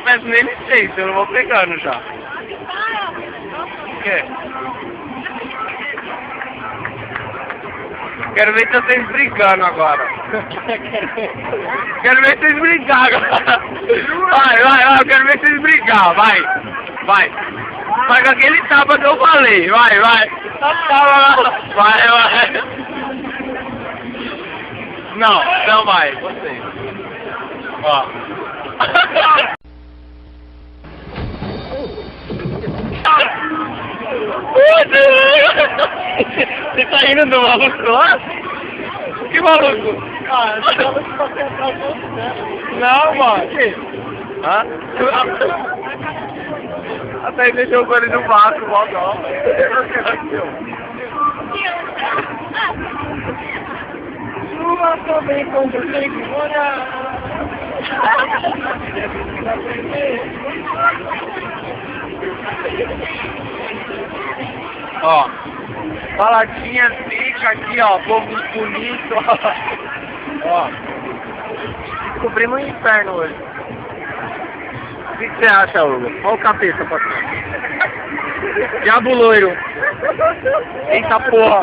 peço nem licença, eu não vou pegando já. O quê? Quero ver vocês brigando agora. Quero ver vocês brigar agora. Vai, eu quero ver vocês brigar, vai. Vai com aquele tapa que eu falei, vai. Vai. Não vai, você. Ó. Você tá indo do maluco lá? Que maluco? Não, mano. Hã? Até ele deixou ele no vaso, volta. Chuva também com segura. Ó, baladinha zica aqui, ó, povo bonito, ó. Descobrimos um inferno hoje. O que você acha, Hugo? Olha o capeta passando. Diabo loiro. Eita porra.